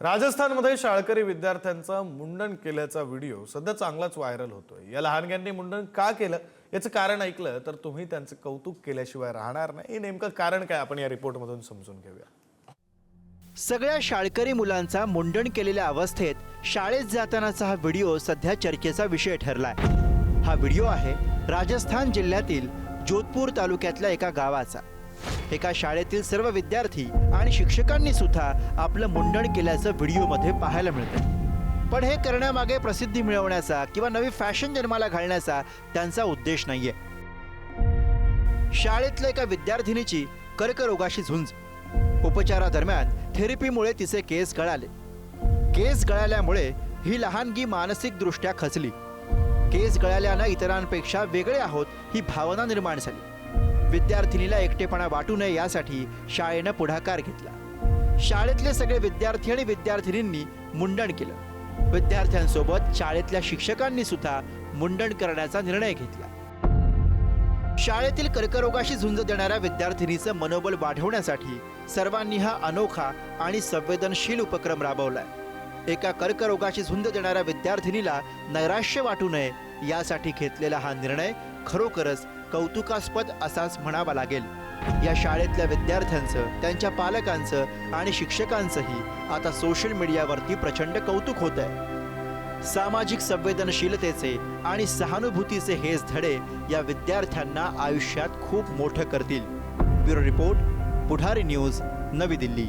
राजस्थानमध्ये शाळकरी विद्यार्थ्यांचा मुंडन केल्याचा व्हिडिओ सध्या चांगलाच व्हायरल होतोय। या लहानग्यांनी मुंडन का केलं याचं कारण ऐकलं तर तुम्ही त्यांचे कौतुक केल्याशिवाय राहणार नाही। हे नेमकं कारण काय आपण या रिपोर्टमधून समजून घेऊया। सगळ्या शाळकरी मुलांचा मुंडन केलेल्या अवस्थेत शाळेत जातानाचा हा व्हिडिओ सध्या चर्चेचा विषय ठरलाय। हा व्हिडिओ आहे राजस्थान जिल्ह्यातील जोधपूर तालुक्यातल्या एका गावाचा। एका शाळेतील सर्व विद्यार्थी आणि शिक्षकांनी सुद्धा आपलं मुंडन केल्याचं व्हिडिओमध्ये पाहायला मिळतं। पण हे करण्यामागे प्रसिद्धी मिळवण्याचा किंवा नवी फॅशन जन्माला घालण्याचा त्यांचा उद्देश नाहीये। शाळेतल्या एका विद्यार्थिनीची कर्करोगाशी झुंज। उपचारादरम्यान थेरपीमुळे तिचे केस गळाले। केस गळाल्यामुळे ही लहानगी मानसिकदृष्ट्या खचली। केस गळाल्यानं इतरांपेक्षा वेगळे आहोत ही भावना निर्माण झाली। विद्यार्थिनीला एकटेपणा वाटू नये यासाठी शाळेनं पुढाकार घेतला। शाळेतले सगळे विद्यार्थी आणि विद्यार्थिनींनी मुंडन केलं। विद्यार्थ्यांसोबत शाळेतल्या शिक्षकांनी सुद्धा मुंडन करण्याचा निर्णय घेतला। शाळेतील कर्करोगाशी झुंज देणाऱ्या विद्यार्थिनीचं मनोबल वाढवण्यासाठी सर्वांनी हा अनोखा आणि संवेदनशील उपक्रम राबवलाय। एका कर्करोगाशी झुंज देणाऱ्या विद्यार्थिनीला नैराश्य वाटू नये यासाठी घेतलेला हा निर्णय खरोखरच कौतुकास्पद असाच म्हणावा लागेल। या शाळेतल्या विद्यार्थ्यांचं, त्यांच्या पालकांचं आणि शिक्षकांचंही आता सोशल मीडियावरती प्रचंड कौतुक होत आहे। सामाजिक संवेदनशीलतेचे आणि सहानुभूतीचे हेच धडे या विद्यार्थ्यांना आयुष्यात खूप मोठं करतील। ब्युरो रिपोर्ट, पुढारी न्यूज, नवी दिल्ली।